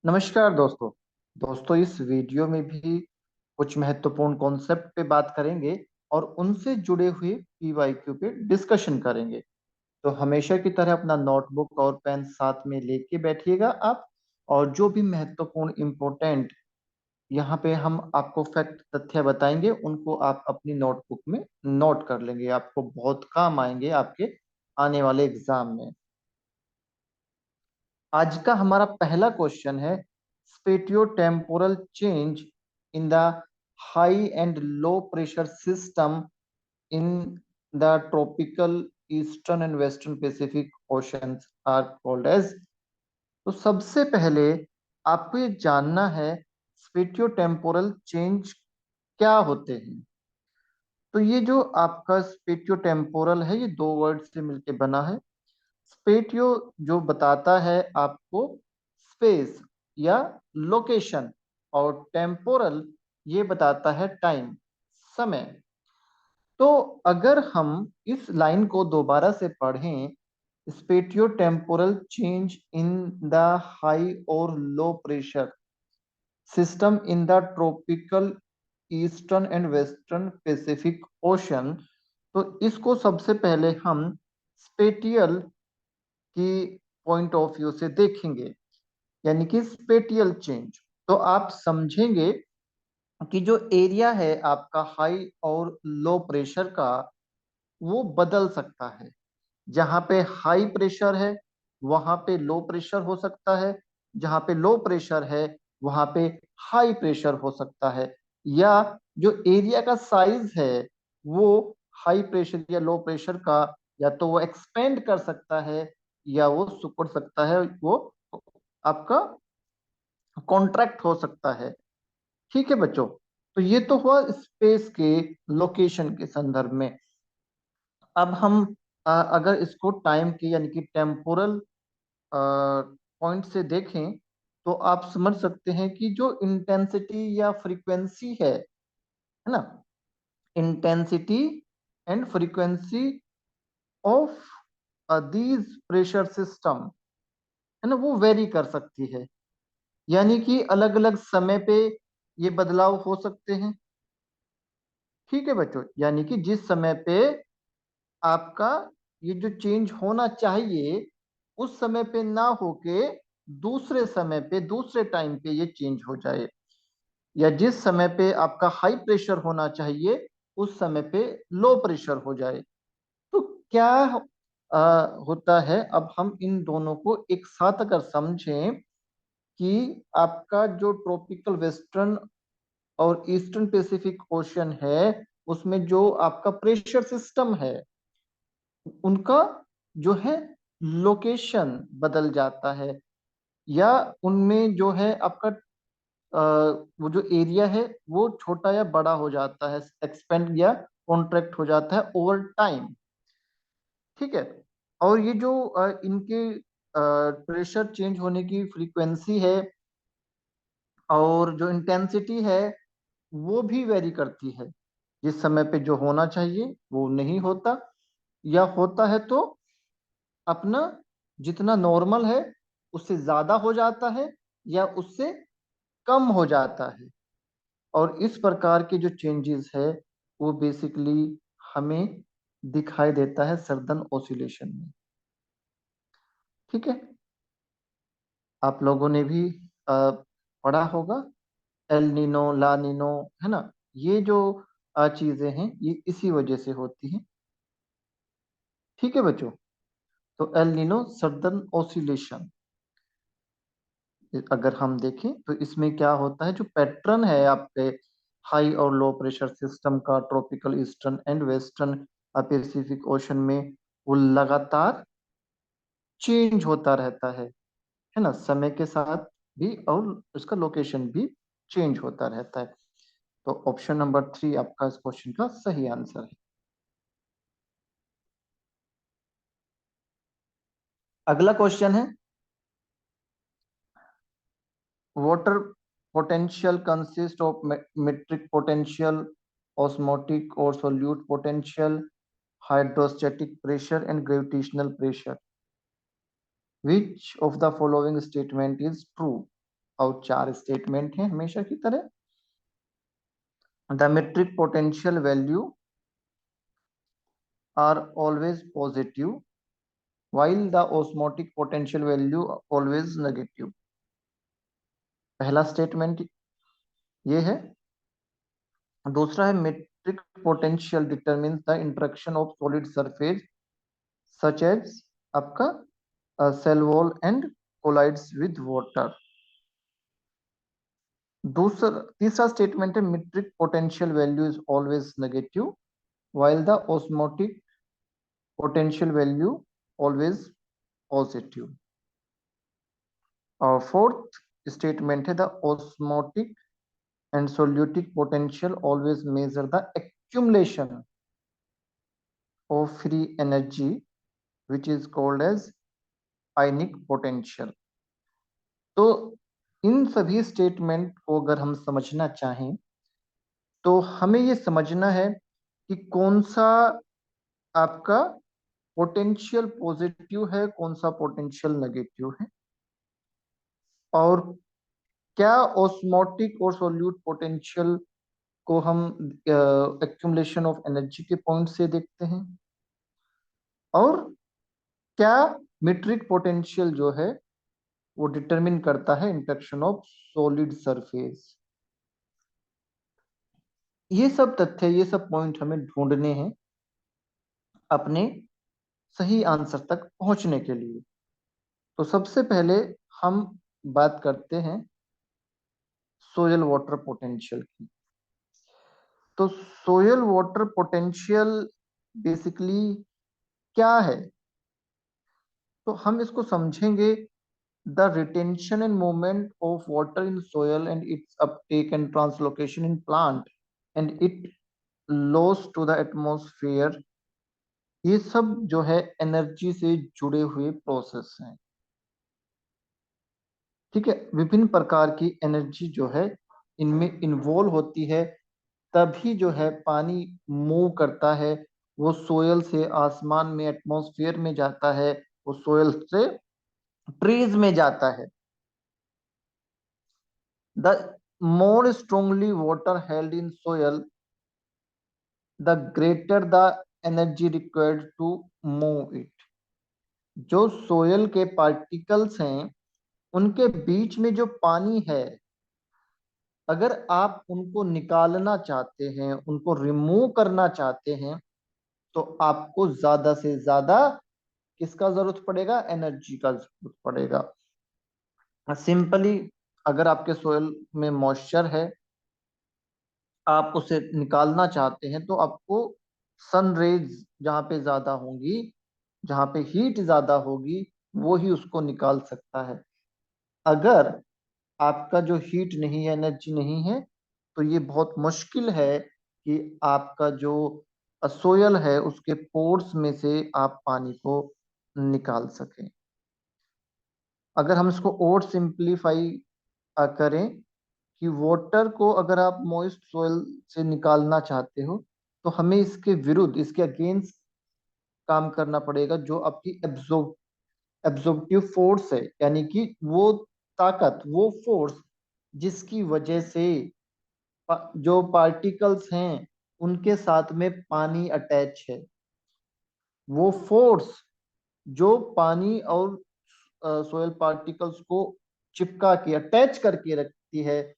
नमस्कार दोस्तों। इस वीडियो में भी कुछ महत्वपूर्ण कॉन्सेप्ट पे बात करेंगे और उनसे जुड़े हुए पीवाईक्यू पे डिस्कशन करेंगे। तो हमेशा की तरह अपना नोटबुक और पेन साथ में लेके बैठिएगा आप। और जो भी महत्वपूर्ण इम्पोर्टेंट यहाँ पे हम आपको फैक्ट तथ्य बताएंगे उनको आप अपनी नोटबुक में नोट कर लेंगे, आपको बहुत काम आएंगे आपके आने वाले एग्जाम में। आज का हमारा पहला क्वेश्चन है, spatio temporal change in the high and low pressure system in the tropical eastern and western Pacific oceans are called as. तो सबसे पहले आपको ये जानना है स्पेटियो टेम्पोरल चेंज क्या होते हैं। तो ये जो आपका स्पेटियो टेम्पोरल है ये दो वर्ड से मिलकर बना है। स्पेटियो जो बताता है आपको स्पेस या लोकेशन, और टेम्पोरल ये बताता है टाइम, समय। तो अगर हम इस लाइन को दोबारा से पढ़ें, spatio temporal change in the high और low pressure system in the tropical eastern and western Pacific ocean. तो इसको सबसे पहले हम स्पेटियल की पॉइंट ऑफ व्यू से देखेंगे, यानी कि स्पेटियल चेंज। तो आप समझेंगे कि जो एरिया है आपका हाई और लो प्रेशर का वो बदल सकता है। जहां पे हाई प्रेशर है वहां पे लो प्रेशर हो सकता है, जहां पे लो प्रेशर है वहां पे हाई प्रेशर हो सकता है। या जो एरिया का साइज है वो हाई प्रेशर या लो प्रेशर का या तो वो एक्सपेंड कर सकता है या वो सिकुड़ सकता है, वो आपका कॉन्ट्रैक्ट हो सकता है। ठीक है बच्चों, तो ये तो हुआ स्पेस के लोकेशन के संदर्भ में। अब हम अगर इसको टाइम के यानी कि टेम्पोरल पॉइंट से देखें तो आप समझ सकते हैं कि जो इंटेंसिटी या फ्रीक्वेंसी है ना, intensity and frequency of these pressure system है ना, वो वेरी कर सकती है। यानी कि अलग अलग समय पे ये बदलाव हो सकते हैं। ठीक है बच्चों, यानी कि जिस समय पे आपका ये जो चेंज होना चाहिए उस समय पे ना होके दूसरे समय पे दूसरे टाइम पे ये चेंज हो जाए, या जिस समय पे आपका हाई प्रेशर होना चाहिए उस समय पे लो प्रेशर हो जाए। तो क्या होता है, अब हम इन दोनों को एक साथ अगर समझें कि आपका जो ट्रॉपिकल वेस्टर्न और ईस्टर्न पैसिफिक ओशन है उसमें जो आपका प्रेशर सिस्टम है उनका जो है लोकेशन बदल जाता है, या उनमें जो है आपका वो जो एरिया है वो छोटा या बड़ा हो जाता है, एक्सपेंड या कॉन्ट्रैक्ट हो जाता है ओवर टाइम। ठीक है। और ये जो इनके प्रेशर चेंज होने की फ्रीक्वेंसी है और जो इंटेंसिटी है वो भी वेरी करती है। जिस समय पे जो होना चाहिए वो नहीं होता, या होता है तो अपना जितना नॉर्मल है उससे ज्यादा हो जाता है या उससे कम हो जाता है। और इस प्रकार के जो चेंजेस है वो बेसिकली हमें दिखाई देता है सर्दन ओसिलेशन में। ठीक है, आप लोगों ने भी पढ़ा होगा एल नीनो ला नीनो, है ना। ये जो चीजें हैं ये इसी वजह से होती हैं। ठीक है बच्चों, तो एल नीनो सर्दन ओसिलेशन अगर हम देखें तो इसमें क्या होता है, जो पैटर्न है आपके हाई और लो प्रेशर सिस्टम का tropical eastern and western Pacific ocean में, वो लगातार चेंज होता रहता है ना, समय के साथ भी, और उसका लोकेशन भी चेंज होता रहता है। तो ऑप्शन नंबर 3 आपका इस क्वेश्चन का सही आंसर है। अगला क्वेश्चन है, water potential consist of matric potential, osmotic और solute potential, hydrostatic pressure and gravitational pressure. Which of the following statement is true. और 4 स्टेटमेंट हैं हमेशा की तरह। The matric potential value are always positive while the osmotic potential value always negative। पहला statement ये है। दूसरा है matric potential determines the interaction of solid surface such as आपका cell wall and colloids with water. दूसरा तीसरा statement है matric potential value is always negative while the osmotic potential value always positive। और fourth statement है the osmotic and solutic potential always measure the accumulation of free energy which is called as ionic potential। तो इन सभी statement को अगर हम समझना चाहें तो हमें ये समझना है कि कौन सा आपका पोटेंशियल पॉजिटिव है, कौन सा पोटेंशियल नेगेटिव है, और क्या ऑस्मोटिक और सोल्यूट पोटेंशियल को हम एक्यूमुलेशन ऑफ एनर्जी के पॉइंट से देखते हैं, और क्या मीट्रिक पोटेंशियल जो है वो डिटरमिन करता है इंटरेक्शन ऑफ सॉलिड सरफेस। ये सब तथ्य, ये सब पॉइंट हमें ढूंढने हैं अपने सही आंसर तक पहुंचने के लिए। तो सबसे पहले हम बात करते हैं सोयल वाटर पोटेंशियल की। तो सोयल वाटर पोटेंशियल बेसिकली क्या है, तो हम इसको समझेंगे the retention and movement of water in soil and its uptake and translocation in plant and it loss to the atmosphere। ये सब जो है एनर्जी से जुड़े हुए प्रोसेस हैं। ठीक है, विभिन्न प्रकार की एनर्जी जो है इनमें इन्वॉल्व होती है, तभी जो है पानी मूव करता है, वो सोयल से आसमान में एटमॉस्फेयर में जाता है, वो सोयल से ट्रीज में जाता है। The more strongly water held in soil, the greater the energy required to move it। जो सोयल के पार्टिकल्स हैं उनके बीच में जो पानी है, अगर आप उनको निकालना चाहते हैं, उनको रिमूव करना चाहते हैं, तो आपको ज्यादा से ज्यादा किसका जरूरत पड़ेगा, एनर्जी का जरूरत पड़ेगा। सिंपली अगर आपके सोयल में मॉइस्चर है, आप उसे निकालना चाहते हैं, तो आपको सन रेज जहाँ पे ज्यादा होंगी, जहाँ पे हीट ज्यादा होगी, वो ही उसको निकाल सकता है। अगर आपका जो हीट नहीं है, एनर्जी नहीं है, तो ये बहुत मुश्किल है कि आपका जो सोयल है उसके पोर्स में से आप पानी को निकाल सकें। अगर हम इसको और सिंप्लीफाई करें कि वाटर को अगर आप मॉइस्ट सोयल से निकालना चाहते हो, तो हमें इसके विरुद्ध, इसके अगेंस्ट काम करना पड़ेगा, जो आपकी एब्जॉर्प्टिव फोर्स है, यानी कि वो ताकत, वो फोर्स जिसकी वजह से जो पार्टिकल्स हैं उनके साथ में पानी अटैच है, वो फोर्स जो पानी और सोयल पार्टिकल्स को चिपका के अटैच करके रखती है,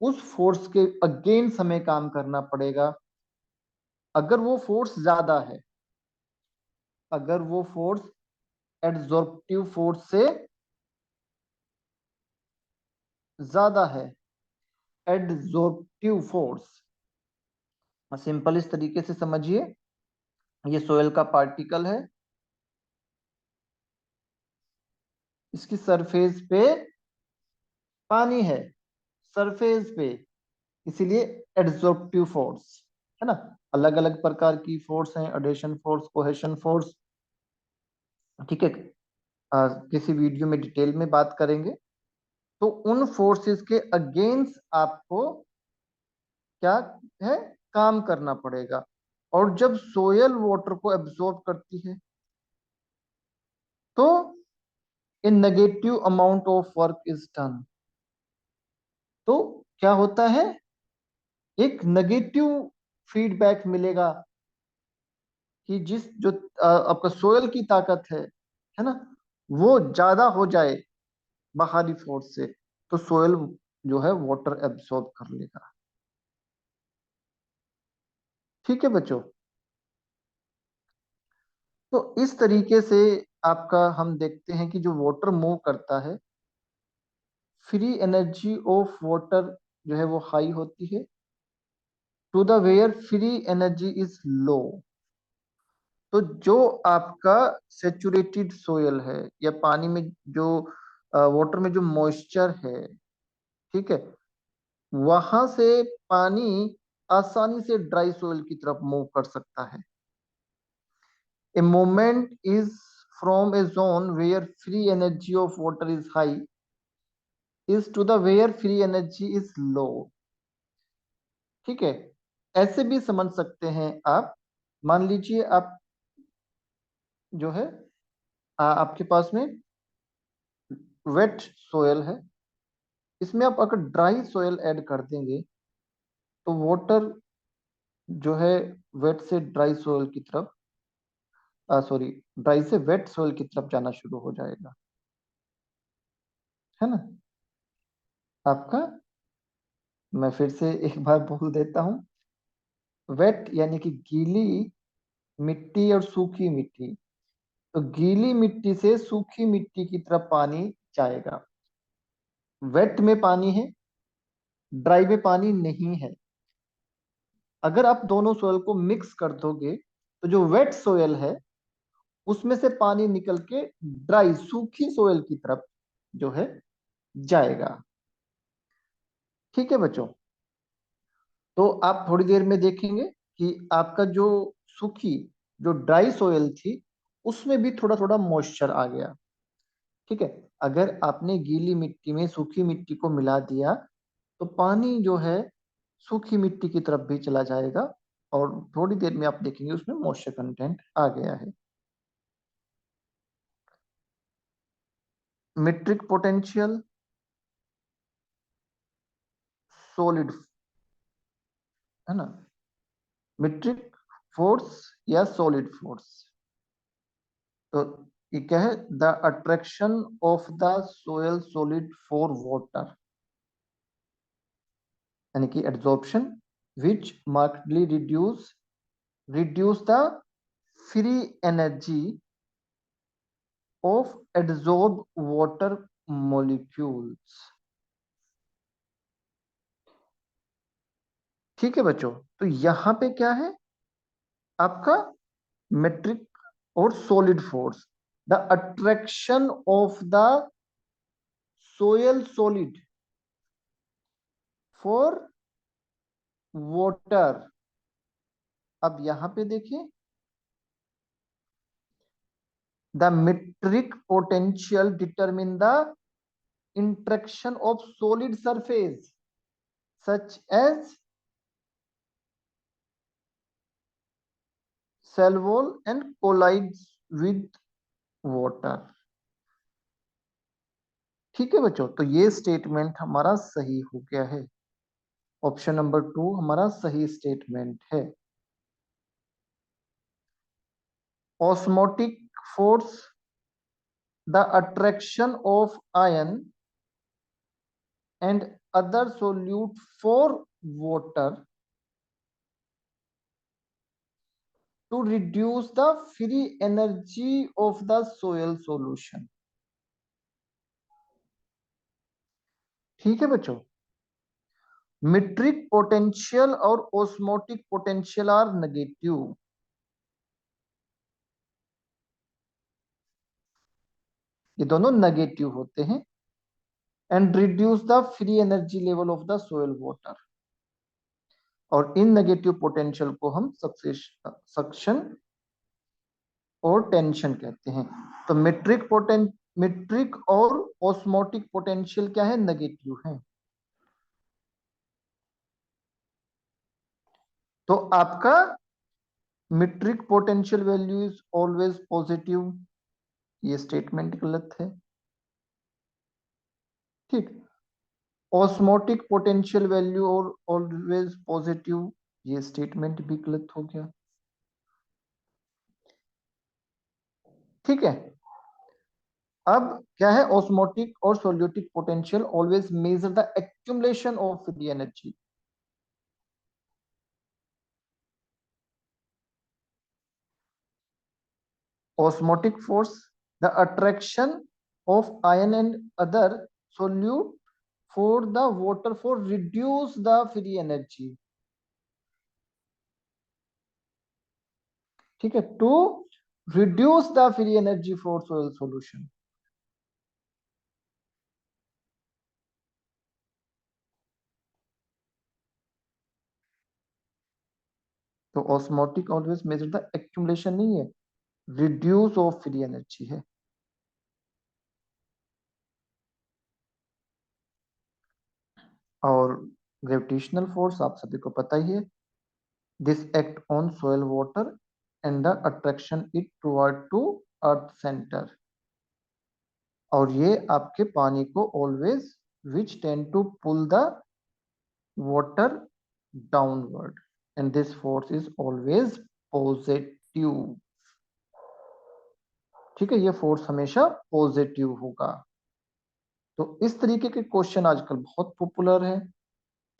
उस फोर्स के अगेंस्ट हमें काम करना पड़ेगा। अगर वो फोर्स ज्यादा है, अगर वो फोर्स एडजॉर्प्टिव फोर्स से ज्यादा है, एडजॉर्प्टिव फोर्स, सिंपल इस तरीके से समझिए, ये सोयल का पार्टिकल है, इसकी सरफेस पे पानी है, सरफेस पे, इसीलिए एडजॉर्प्टिव फोर्स है ना। अलग अलग प्रकार की फोर्स हैं, एडेशन फोर्स, कोहेशन फोर्स, ठीक है, किसी वीडियो में डिटेल में बात करेंगे। तो उन फोर्सेस के अगेंस्ट आपको क्या है, काम करना पड़ेगा। और जब सोयल वाटर को एब्जॉर्ब करती है, तो a negative amount of work is done. तो क्या होता है, एक नेगेटिव फीडबैक मिलेगा कि जिस जो आपका सोयल की ताकत है ना, वो ज्यादा हो जाए बाहरी फोर्स से, तो सोयल जो है वाटर एब्सॉर्ब कर लेगा। ठीक है बच्चों, तो इस तरीके से आपका हम देखते हैं कि जो वाटर मूव करता है, फ्री एनर्जी ऑफ वाटर जो है वो हाई होती है, to the where free energy is low. तो जो आपका सेचुरेटेड सोयल है, या पानी में जो वाटर में जो मॉइस्चर है, ठीक है, वहां से पानी आसानी से ड्राई सोयल की तरफ मूव कर सकता है। A moment is from a zone where free energy of water is high is to the where free energy is low. ठीक है, ऐसे भी समझ सकते हैं आप। मान लीजिए आप जो है आपके पास में वेट सोयल है, इसमें आप अगर ड्राई सोयल ऐड कर देंगे, तो वाटर जो है वेट से ड्राई सोयल की तरफ, सॉरी, ड्राई से वेट सोयल की तरफ जाना शुरू हो जाएगा, है ना। आपका, मैं फिर से एक बार बोल देता हूं, वेट यानी कि गीली मिट्टी और सूखी मिट्टी, तो गीली मिट्टी से सूखी मिट्टी की तरफ पानी जाएगा। वेट में पानी है, ड्राई में पानी नहीं है। अगर आप दोनों सोयल को मिक्स कर दोगे, तो जो वेट सोयल है उसमें से पानी निकल के ड्राई सूखी सोयल की तरफ जो है जाएगा। ठीक है बच्चों, तो आप थोड़ी देर में देखेंगे कि आपका जो सूखी, जो ड्राई सोयल थी, उसमें भी थोड़ा थोड़ा मॉइस्चर आ गया। ठीक है, अगर आपने गीली मिट्टी में सूखी मिट्टी को मिला दिया, तो पानी जो है सूखी मिट्टी की तरफ भी चला जाएगा, और थोड़ी देर में आप देखेंगे उसमें मॉइस्चर कंटेंट आ गया है। मीट्रिक पोटेंशियल, सॉलिड, है ना, मीट्रिक फोर्स या सॉलिड फोर्स। तो ये क्या है, the attraction of the soil solid for water, यानी कि adsorption which markedly reduce the free energy of adsorbed water molecules। ठीक है बच्चों, तो यहां पे क्या है आपका मेट्रिक और solid force, the attraction of the soil solid for water. अब यहां पे देखिए, the metric potential determine the interaction of solid surface such as cell wall and collides with water। ठीक है बच्चों, तो ये स्टेटमेंट हमारा सही हो गया है। ऑप्शन नंबर 2 हमारा सही स्टेटमेंट है। Osmotic force, the attraction of ion and other solute for water to reduce the free energy of the soil solution। ठीक है बच्चों, मीट्रिक पोटेंशियल और ओस्मोटिक पोटेंशियल आर नेगेटिव। ये दोनों नेगेटिव होते हैं, and reduce the free energy level of the soil water. और इन negative potential को हम सक्शन और टेंशन कहते हैं। तो मीट्रिक और ओस्मोटिक पोटेंशियल क्या है, नेगेटिव है। तो आपका metric potential value is always positive, ये स्टेटमेंट गलत है। ठीक, ऑस्मोटिक पोटेंशियल वैल्यू और ऑलवेज पॉजिटिव, ये स्टेटमेंट भी गलत हो गया। ठीक है, अब क्या है, ऑस्मोटिक और solute potential always measure the accumulation of free energy. Osmotic force, the attraction of ion and other solute for the water for reduce the free energy। ठीक है, to reduce the free energy for soil solution. तो osmotic always measure the accumulation नहीं है, reduce of free energy है। और gravitational force आप सभी को पता ही है, this act on soil water and the attraction it toward to earth centre. और ये आपके पानी को always which tend to pull the water downward and this force is always positive. ठीक है, ये फोर्स हमेशा पॉजिटिव होगा। तो इस तरीके के क्वेश्चन आजकल बहुत पॉपुलर है।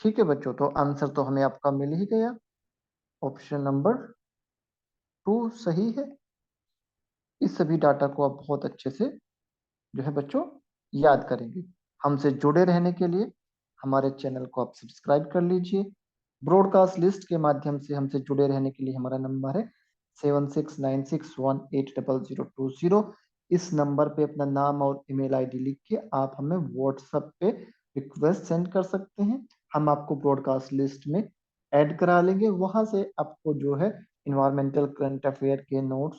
ठीक है बच्चों, तो आंसर तो हमें आपका मिल ही गया, ऑप्शन नंबर 2 सही है। इस सभी डाटा को आप बहुत अच्छे से जो है बच्चों याद करेंगे। हमसे जुड़े रहने के लिए हमारे चैनल को आप सब्सक्राइब कर लीजिए। ब्रॉडकास्ट लिस्ट के माध्यम से हमसे जुड़े रहने के लिए हमारा नंबर है 7696180020। इस नंबर पे अपना नाम और ईमेल आईडी लिख के आप हमें व्हाट्सएप पे रिक्वेस्ट सेंड कर सकते हैं। हम आपको ब्रॉडकास्ट लिस्ट में ऐड करा लेंगे। वहां से आपको जो है इन्वायरमेंटल करंट अफेयर के नोट्स,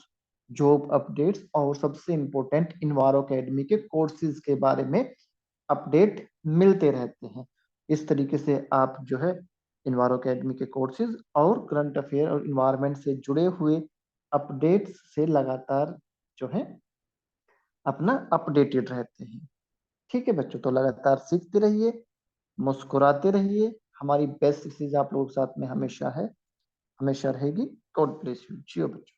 जॉब अपडेट्स और सबसे इम्पोर्टेंट इन्वायरो अकेडमी के कोर्सेज के बारे में अपडेट मिलते रहते हैं। इस तरीके से आप जो है इन्वायरो अकेडमी के कोर्सेज और करंट अफेयर और इन्वायरमेंट से जुड़े हुए अपडेट्स से लगातार जो है अपना अपडेटेड रहते हैं। ठीक है बच्चों, तो लगातार सीखते रहिए, मुस्कुराते रहिए। हमारी बेस्ट चीज आप लोगों के साथ में हमेशा है, हमेशा रहेगी। God bless you. जियो बच्चों।